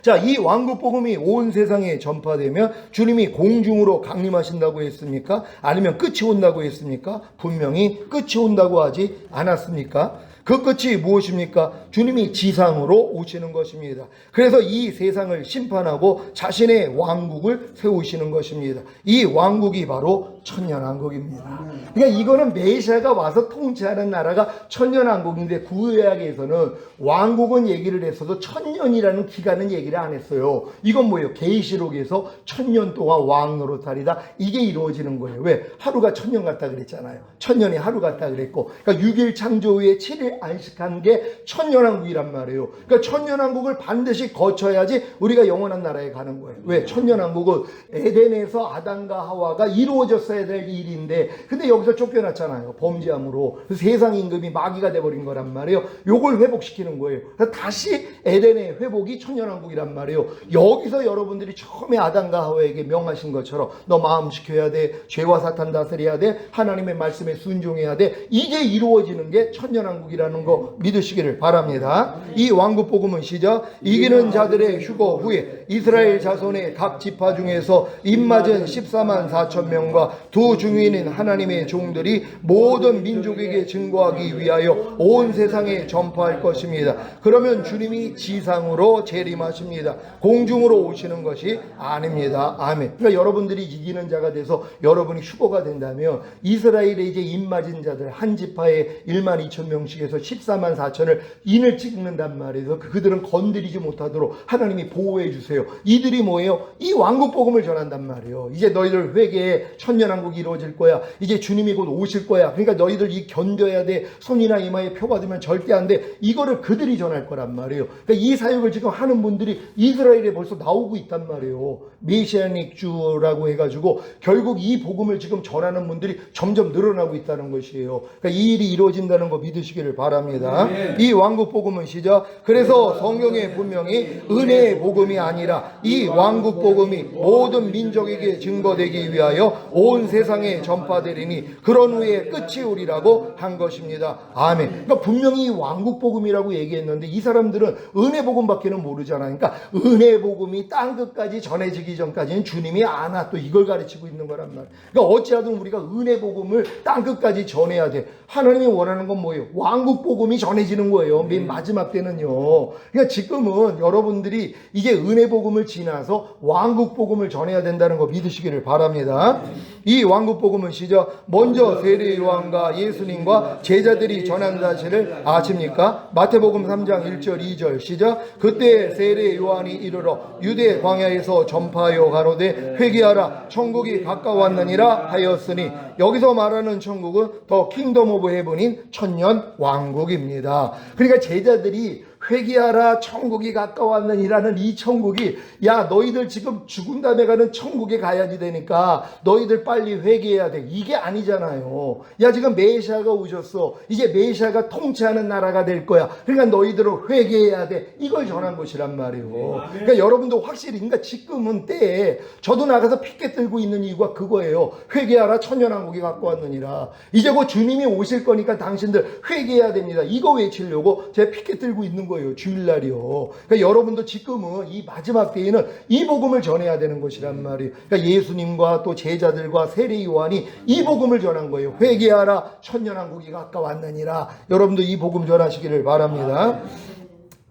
자, 이 왕국 복음이 온 세상에 전파되면 주님이 공중으로 강림하신다고 했습니까? 아니면 끝이 온다고 했습니까? 분명히 끝이 온다고 하지 않았습니까? 그 끝이 무엇입니까? 주님이 지상으로 오시는 것입니다. 그래서 이 세상을 심판하고 자신의 왕국을 세우시는 것입니다. 이 왕국이 바로 천년왕국입니다. 그러니까 이거는 메시아가 와서 통치하는 나라가 천년왕국인데, 구약에서는 왕국은 얘기를 했어도 천년이라는 기간은 얘기를 안 했어요. 이건 뭐예요? 계시록에서 천년 동안 왕 노릇하리다, 이게 이루어지는 거예요. 왜? 하루가 천년 같다 그랬잖아요. 천년이 하루 같다 그랬고, 그러니까 6일 창조 후에 7일 안식한 게 천년왕국이란 말이에요. 그러니까 천년왕국을 반드시 거쳐야지 우리가 영원한 나라에 가는 거예요. 왜? 천년왕국은 에덴에서 아담과 하와가 이루어졌어야 될 일인데, 근데 여기서 쫓겨났잖아요. 범죄함으로. 그래서 세상 임금이 마귀가 돼버린 거란 말이에요. 요걸 회복시키는 거예요. 그래서 다시 에덴의 회복이 천년왕국이란 말이에요. 여기서 여러분들이 처음에 아담과 하와에게 명하신 것처럼 너 마음 지켜야 돼, 죄와 사탄 다스려야 돼, 하나님의 말씀에 순종해야 돼, 이게 이루어지는 게 천년왕국이라는 거 믿으시기를 바랍니다. 이 왕국 복음은 시작, 이기는 자들의 휴거 후에 이스라엘 자손의 각 지파 중에서 입맞은 14만 4천 명과 두 중위인 하나님의 종들이 모든 민족에게 증거하기 위하여 온 세상에 전파할 것입니다. 그러면 주님이 지상으로 재림하십니다. 공중으로 오시는 것이 아닙니다. 아멘. 그러니까 여러분들이 이기는 자가 돼서 여러분이 휴거가 된다면, 이스라엘의 이제 입맞은 자들 한 지파에 1만 2천 명씩에서 14만 4천을 인을 찍는단 말이에요. 그들은 건드리지 못하도록 하나님이 보호해 주세요. 이들이 뭐예요? 이 왕국 복음을 전한단 말이에요. 이제 너희들 회개해, 천년왕국이 이루어질 거야. 이제 주님이 곧 오실 거야. 그러니까 너희들 이 견뎌야 돼. 손이나 이마에 표 받으면 절대 안 돼. 이거를 그들이 전할 거란 말이에요. 그러니까 이 사역을 지금 하는 분들이 이스라엘에 벌써 나오고 있단 말이에요. 메시아닉 주라고 해가지고 결국 이 복음을 지금 전하는 분들이 점점 늘어나고 있다는 것이에요. 그러니까 이 일이 이루어진다는 거 믿으시기를 바랍니다. 이 왕국 복음은 시작, 그래서 성경에 분명히 은혜의 복음이 아니라 이 왕국 복음이 모든 민족에게 증거되기 위하여 온 세상에 전파되리니 그런 후에 끝이 오리라고 한 것입니다. 아멘. 그러니까 분명히 왕국 복음이라고 얘기했는데 이 사람들은 은혜 복음밖에는 모르잖아요. 그러니까 은혜 복음이 땅 끝까지 전해지기 전까지는 주님이 아나, 또 이걸 가르치고 있는 거란 말이에요. 그러니까 어찌하든 우리가 은혜 복음을 땅 끝까지 전해야 돼. 하나님이 원하는 건 뭐예요? 왕국 복음이 전해지는 거예요. 맨 마지막 때는요. 그러니까 지금은 여러분들이 이제 은혜 복음을 지나서 왕국 복음을 전해야 된다는 거 믿으시기를 바랍니다. 이 왕국 복음은 시작, 먼저 세례 요한과 예수님과 제자들이 전한 사실을 아십니까? 마태복음 3장 1절 2절 시작, 그때 세례 요한이 이르러 유대 광야에서 전파하여 가로되 회개하라, 천국이 가까웠느니라 하였으니, 여기서 말하는 천국은 더 킹덤 오브 헤븐인 천년 왕국입니다. 그러니까 제자들이 회개하라, 천국이 가까웠느니라는 이 천국이, 야 너희들 지금 죽은 다음에 가는 천국에 가야지 되니까 너희들 빨리 회개해야 돼, 이게 아니잖아요. 야 지금 메시아가 오셨어, 이제 메시아가 통치하는 나라가 될 거야, 그러니까 너희들은 회개해야 돼, 이걸 전한 것이란 말이에요. 그러니까 여러분도 확실히, 그러니까 지금은 때에 저도 나가서 피켓 들고 있는 이유가 그거예요. 회개하라, 천년왕국이 가까웠느니라. 이제 곧 주님이 오실 거니까 당신들 회개해야 됩니다, 이거 외치려고 제가 피켓 들고 있는 거예요. 주일날이요. 그러니까 여러분도 지금은 이 마지막 때에는 이 복음을 전해야 되는 것이란 말이에요. 그러니까 예수님과 또 제자들과 세례 요한이 이 복음을 전한 거예요. 회개하라, 천년왕국이 가까웠느니라. 여러분도 이 복음 전하시기를 바랍니다.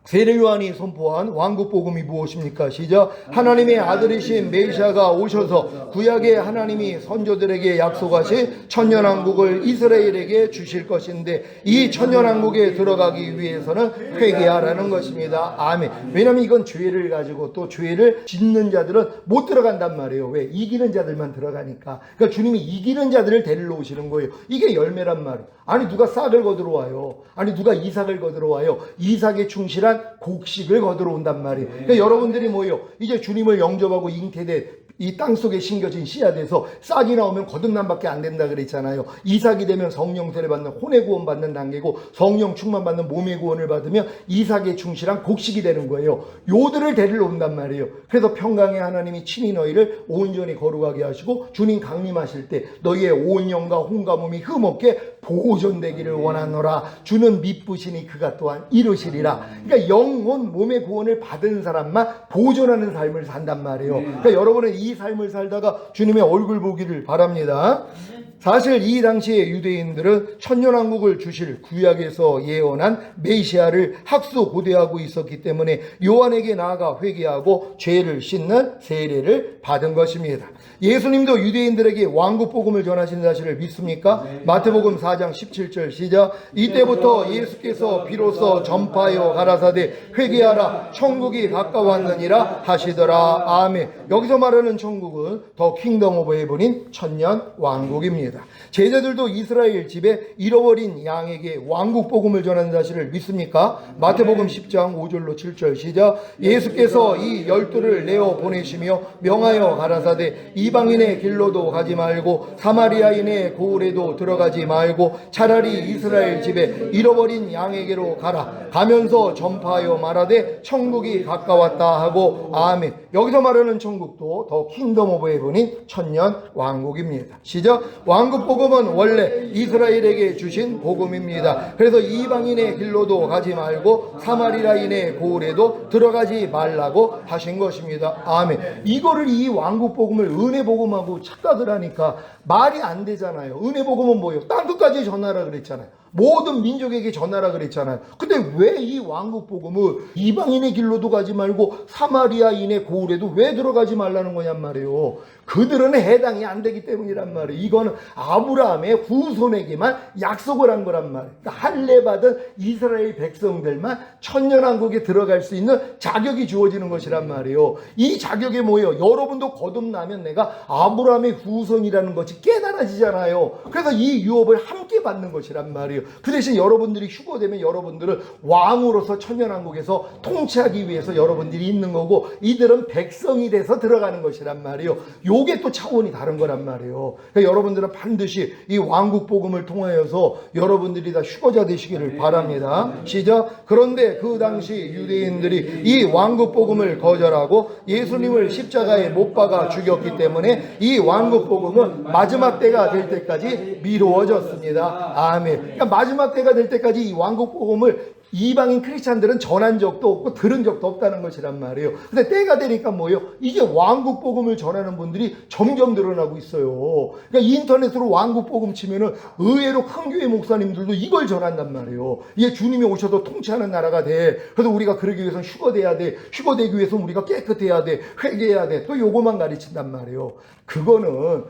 세례 요한이 선포한 왕국 복음이 무엇입니까? 시작. 하나님의 아들이신 메시아가 오셔서 구약의 하나님이 선조들에게 약속하신 천년왕국을 이스라엘에게 주실 것인데 이 천년왕국에 들어가기 위해서는 회개하라는 것입니다. 아멘. 왜냐하면 이건 죄를 가지고 또 죄를 짓는 자들은 못 들어간단 말이에요. 왜? 이기는 자들만 들어가니까. 그러니까 주님이 이기는 자들을 데리러 오시는 거예요. 이게 열매란 말이에요. 아니 누가 싹을 거두러 와요. 아니 누가 이삭을 거두러 와요. 이삭에 충실한 곡식을 거두러 온단 말이에요. 그러니까 여러분들이 뭐예요? 이제 주님을 영접하고 잉태돼 이 땅속에 심겨진 씨앗에서 싹이 나오면 거듭남밖에 안 된다 그랬잖아요. 이삭이 되면 성령 세례 받는 혼의 구원 받는 단계고 성령 충만 받는 몸의 구원을 받으면 이삭에 충실한 곡식이 되는 거예요. 요들을 데리러 온단 말이에요. 그래서 평강의 하나님이 친히 너희를 온전히 거룩하게 하시고 주님 강림하실 때 너희의 온 영과 혼과 몸이 흠없게 보존되기를 원하노라. 주는 미쁘시니 그가 또한 이루시리라. 그러니까 영혼 몸의 구원을 받은 사람만 보존하는 삶을 산단 말이에요. 그러니까 여러분은 이 삶을 살다가 주님의 얼굴 보기를 바랍니다. 사실 이 당시에 유대인들은 천년왕국을 주실 구약에서 예언한 메시아를 학수고대하고 있었기 때문에 요한에게 나아가 회개하고 죄를 씻는 세례를 받은 것입니다. 예수님도 유대인들에게 왕국 복음을 전하신 사실을 믿습니까? 마태복음 4장 17절 시작. 이때부터 예수께서 비로소 전파하여 가라사대 회개하라 천국이 가까웠느니라 하시더라. 아멘. 여기서 말하는 천국은 더 킹덤 오브 헤븐인 천년 왕국입니다. 제자들도 이스라엘 집에 잃어버린 양에게 왕국 복음을 전하는 사실을 믿습니까? 마태복음 10장 5절로 7절 시작. 예수께서 이 12를 내어 보내시며 명하여 가라사대 이방인의 길로도 가지 말고 사마리아인의 고을에도 들어가지 말고 차라리 이스라엘 집에 잃어버린 양에게로 가라. 가면서 전파하여 말하되 천국이 가까웠다 하고 아멘. 여기서 말하는 천국도 더 킹덤 오브 헤븐인 천년 왕국입니다. 시작. 왕국 복음은 원래 이스라엘에게 주신 복음입니다. 그래서 이방인의 길로도 가지 말고 사마리아인의 고을에도 들어가지 말라고 하신 것입니다. 아멘. 이거를 이 왕국 복음을 은혜 복음하고 착각을 하니까 말이 안 되잖아요. 은혜 복음은 뭐예요? 땅 끝까지 전하라 그랬잖아요. 모든 민족에게 전하라 그랬잖아요. 근데 왜 이 왕국 복음을 이방인의 길로도 가지 말고 사마리아인의 고을에도 왜 들어가지 말라는 거냔 말이에요. 그들은 해당이 안 되기 때문이란 말이에요. 이거는 아브라함의 후손에게만 약속을 한 거란 말이에요. 그러니까 할례 받은 이스라엘 백성들만 천년왕국에 들어갈 수 있는 자격이 주어지는 것이란 말이에요. 이 자격이 뭐예요? 여러분도 거듭나면 내가 아브라함의 후손이라는 것이 깨달아지잖아요. 그래서 이 유업을 함께 받는 것이란 말이에요. 그 대신 여러분들이 휴거되면 여러분들은 왕으로서 천년왕국에서 통치하기 위해서 여러분들이 있는 거고 이들은 백성이 돼서 들어가는 것이란 말이에요. 요게 또 차원이 다른 거란 말이에요. 그러니까 여러분들은 반드시 이 왕국 복음을 통하여서 여러분들이 다 휴거자 되시기를 바랍니다. 시작. 그런데 그 당시 유대인들이 이 왕국 복음을 거절하고 예수님을 십자가에 못 박아 죽였기 때문에 이 왕국 복음은 마지막 때가 될 때까지 미루어졌습니다. 아멘. 그러니까 마지막 때가 될 때까지 이 왕국 복음을 이방인 크리스찬들은 전한 적도 없고 들은 적도 없다는 것이란 말이에요. 근데 때가 되니까 뭐예요? 이제 왕국 복음을 전하는 분들이 점점 늘어나고 있어요. 그러니까 인터넷으로 왕국 복음 치면은 의외로 큰 교회 목사님들도 이걸 전한단 말이에요. 이게 주님이 오셔서 통치하는 나라가 돼. 그래서 우리가 그러기 위해서는 휴거돼야 돼. 휴거되기 위해서는 우리가 깨끗해야 돼. 회개해야 돼. 또 요거만 가르친단 말이에요. 그거는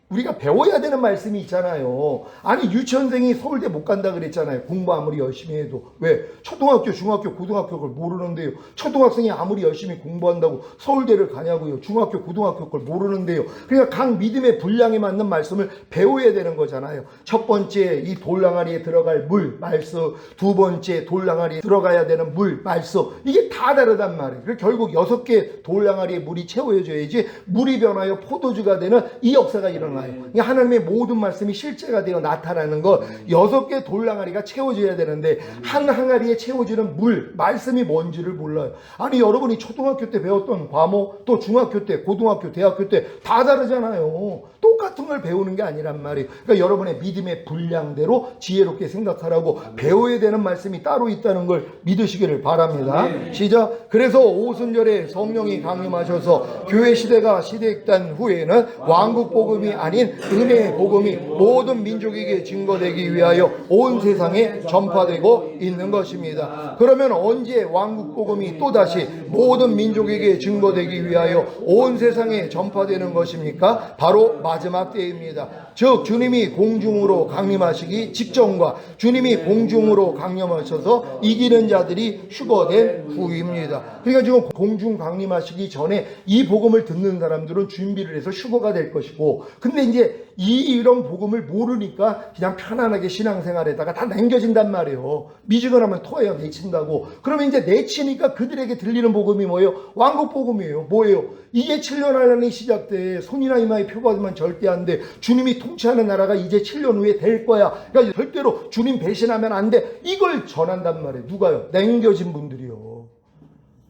우리가 배워야 되는 말씀이 있잖아요. 아니 유치원생이 서울대 못 간다 그랬잖아요. 공부 아무리 열심히 해도. 왜? 초등학교, 중학교, 고등학교 걸 모르는데요. 초등학생이 아무리 열심히 공부한다고 서울대를 가냐고요. 중학교, 고등학교 걸 모르는데요. 그러니까 각 믿음의 분량에 맞는 말씀을 배워야 되는 거잖아요. 첫 번째 이 돌랑아리에 들어갈 물, 말씀. 두 번째 돌랑아리에 들어가야 되는 물, 말씀. 이게 다 다르단 말이에요. 그래서 결국 6개 돌랑아리에 물이 채워져야지 물이 변하여 포도주가 되는 이 역사가 일어나요. 그러니까 하나님의 모든 말씀이 실제가 되어 나타나는 것 6개 돌랑아리가 채워져야 되는데 한 항아리에 채워지는 물, 말씀이 뭔지를 몰라요. 아니 여러분이 초등학교 때 배웠던 과목 또 중학교 때, 고등학교, 대학교 때 다 다르잖아요. 똑같은 걸 배우는 게 아니란 말이에요. 그러니까 여러분의 믿음의 분량대로 지혜롭게 생각하라고 배워야 되는 말씀이 따로 있다는 걸 믿으시기를 바랍니다. 시작. 그래서 오순절에 성령이 강림하셔서 교회 시대가 시작된 후에는 왕국 복음이 아닌 은혜의 복음이 모든 민족에게 증거되기 위하여 온 세상에 전파되고 있는 것입니다. 그러면 언제 왕국 복음이 또다시 모든 민족에게 증거되기 위하여 온 세상에 전파되는 것입니까? 바로 마지막 때입니다. 즉 주님이 공중으로 강림하시기 직전과 주님이 공중으로 강림하셔서 이기는 자들이 휴거된 후입니다. 그러니까 지금 공중 강림하시기 전에 이 복음을 듣는 사람들은 준비를 해서 휴거가 될 것이고, 근데 이제 이런 복음을 모르니까 그냥 편안하게 신앙생활에다가 다 남겨진단 말이에요. 미지근하면 토해요. 내친다고. 그러면 이제 내치니까 그들에게 들리는 복음이 뭐예요? 왕국 복음이에요. 뭐예요? 이제 7년 한란이 시작돼. 손이나 이마에 표 받으면 절대 안 돼. 주님이 통치하는 나라가 이제 7년 후에 될 거야. 그러니까 절대로 주님 배신하면 안 돼. 이걸 전한단 말이에요. 누가요? 남겨진 분들이요.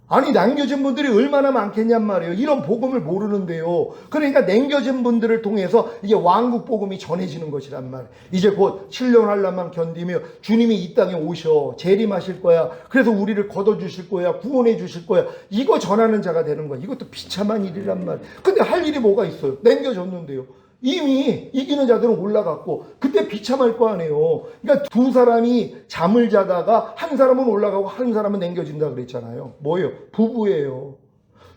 아니 남겨진 분들이 얼마나 많겠냔 말이에요. 이런 복음을 모르는데요. 그러니까 남겨진 분들을 통해서 이제 왕국 복음이 전해지는 것이란 말이에요. 이제 곧 7년 한란만 견디며 주님이 이 땅에 오셔 재림하실 거야. 그래서 우리를 걷어주실 거야. 구원해 주실 거야. 이거 전하는 자가 되는 거야. 이것도 비참한 일이란 말이에요. 근데 할 일이 뭐가 있어요? 남겨졌는데요. 이미 이기는 자들은 올라갔고 그때 비참할 거 아니에요. 그러니까 두 사람이 잠을 자다가 한 사람은 올라가고 한 사람은 남겨진다 그랬잖아요. 뭐예요? 부부예요.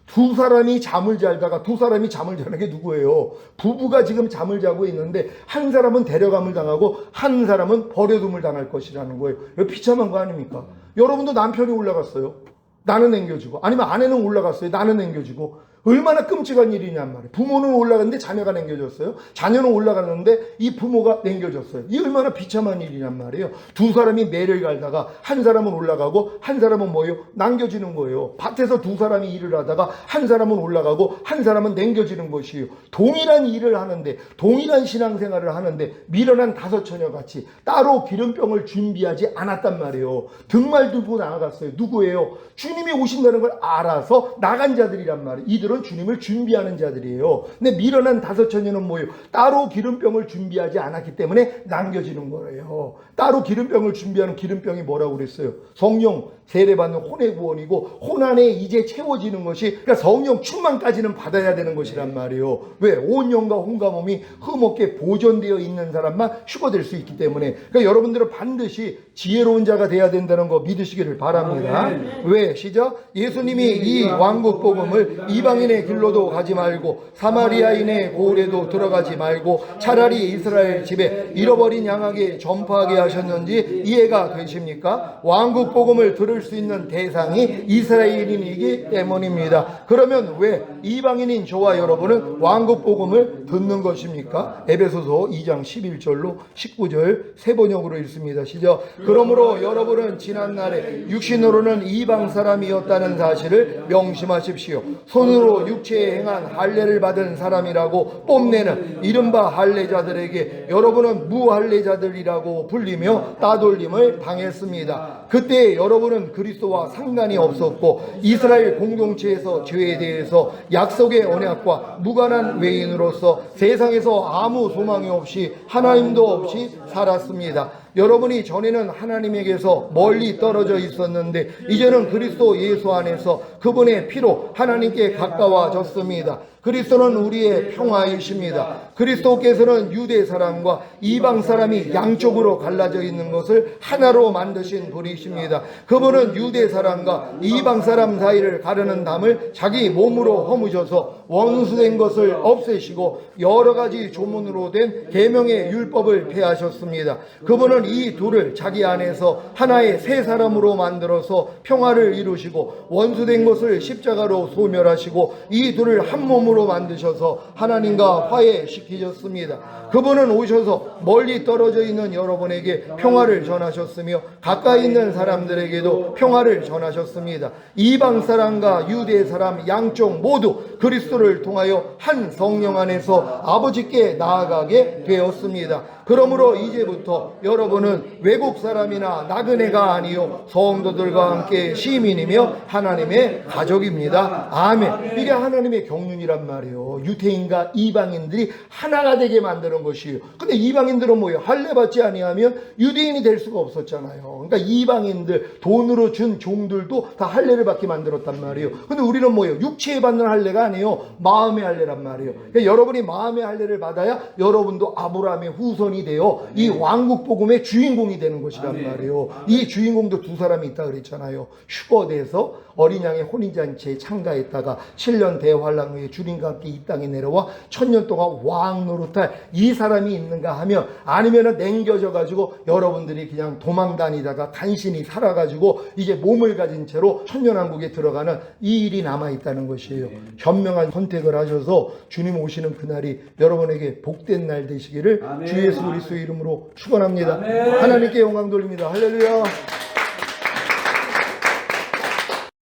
두 사람이 잠을 자다가 두 사람이 잠을 자는 게 누구예요? 부부가 지금 잠을 자고 있는데 한 사람은 데려감을 당하고 한 사람은 버려둠을 당할 것이라는 거예요. 이거 비참한 거 아닙니까? 여러분도 남편이 올라갔어요. 나는 남겨지고, 아니면 아내는 올라갔어요. 나는 남겨지고. 얼마나 끔찍한 일이냔 말이에요. 부모는 올라갔는데 자녀가 남겨졌어요. 자녀는 올라갔는데 이 부모가 남겨졌어요. 이 얼마나 비참한 일이냔 말이에요. 두 사람이 매를 갈다가 한 사람은 올라가고 한 사람은 뭐예요? 남겨지는 거예요. 밭에서 두 사람이 일을 하다가 한 사람은 올라가고 한 사람은 남겨지는 것이에요. 동일한 일을 하는데, 동일한 신앙생활을 하는데 미련한 다섯 처녀같이 따로 기름병을 준비하지 않았단 말이에요. 등말 들고 나아갔어요. 누구예요? 주님이 오신다는 걸 알아서 나간 자들이란 말이에요. 이들은 주님을 준비하는 자들이에요. 근데 미련한 다섯 처녀는 뭐예요? 따로 기름병을 준비하지 않았기 때문에 남겨지는 거예요. 따로 기름병을 준비하는 기름병이 뭐라고 그랬어요? 성령 세례받는 혼의 구원이고, 혼 안에 이제 채워지는 것이, 그러니까 성령 충만까지는 받아야 되는 것이란 말이에요. 왜? 온 영과 혼과 몸이 흠없게 보존되어 있는 사람만 휴거될 수 있기 때문에. 그러니까 여러분들은 반드시 지혜로운 자가 돼야 된다는 거 믿으시기를 바랍니다. 왜? 시작. 예수님이 이 왕국 복음을 이방인의 길로도 가지 말고 사마리아인의 고을에도 들어가지 말고 차라리 이스라엘 집에 잃어버린 양에게 전파하게 하셨는지 이해가 되십니까? 왕국 복음을 들을 수 있는 대상이 이스라엘인이기 때문입니다. 그러면 왜 이방인인 저와 여러분은 왕국 복음을 듣는 것입니까? 에베소서 2장 11절로 19절 세 번역으로 읽습니다. 시작. 그러므로 여러분은 지난날에 육신으로는 이방 사람이었다는 사실을 명심하십시오. 손으로 육체에 행한 할례를 받은 사람이라고 뽐내는 이른바 할례자들에게 여러분은 무할례자들이라고 불리며 따돌림을 당했습니다. 그때 여러분은 그리스도와 상관이 없었고 이스라엘 공동체에서 죄에 대해서 약속의 언약과 무관한 외인으로서 세상에서 아무 소망이 없이 하나님도 없이 살았습니다. 여러분이 전에는 하나님에게서 멀리 떨어져 있었는데 이제는 그리스도 예수 안에서 그분의 피로 하나님께 가까워졌습니다. 그리스도는 우리의 평화이십니다. 그리스도께서는 유대 사람과 이방 사람이 양쪽으로 갈라져 있는 것을 하나로 만드신 분이십니다. 그분은 유대 사람과 이방 사람 사이를 가르는 담을 자기 몸으로 허무셔서 원수된 것을 없애시고 여러 가지 조문으로 된 계명의 율법을 폐하셨습니다. 그분은 이 둘을 자기 안에서 하나의 새 사람으로 만들어서 평화를 이루시고 원수된 것을 십자가로 소멸하시고 이 둘을 한 몸으로 만드셔서 하나님과 화해시키셨습니다. 그분은 오셔서 멀리 떨어져 있는 여러분에게 평화를 전하셨으며 가까이 있는 사람들에게도 평화를 전하셨습니다. 이방 사람과 유대 사람 양쪽 모두 그리스도를 통하여 한 성령 안에서 아버지께 나아가게 되었습니다. 그러므로 이제부터 여러분은 외국 사람이나 나그네가 아니요 성도들과 함께 시민이며 하나님의 가족입니다. 아멘. 이게 하나님의 경륜이란 말이에요. 유대인과 이방인들이 하나가 되게 만드는 것이에요. 근데 이방인들은 뭐예요? 할례 받지 아니하면 유대인이 될 수가 없었잖아요. 그러니까 이방인들, 돈으로 준 종들도 다 할례를 받게 만들었단 말이에요. 근데 우리는 뭐예요? 육체에 받는 할례가 아니에요. 마음의 할례란 말이에요. 그러니까 여러분이 마음의 할례를 받아야 여러분도 아브라함의 후손이 되어 이 왕국 복음의 주인공이 되는 것이란 말이에요. 이 주인공도 두 사람이 있다 그랬잖아요. 슈거대에서 어린 양의 혼인잔치에 참가했다가 7년 대환란 후에 주님과 함께 이 땅에 내려와 1000년 동안 왕 노릇할 이 사람이 있는가 하면, 아니면은 냉겨져 가지고 여러분들이 그냥 도망 다니다가 간신히 살아가지고 이제 몸을 가진 채로 천년왕국에 들어가는 이 일이 남아 있다는 것이에요. 현명한 선택을 하셔서 주님 오시는 그날이 여러분에게 복된 날 되시기를 주 예수 그리스도의 이름으로 축원합니다. 하나님께 영광 돌립니다. 할렐루야.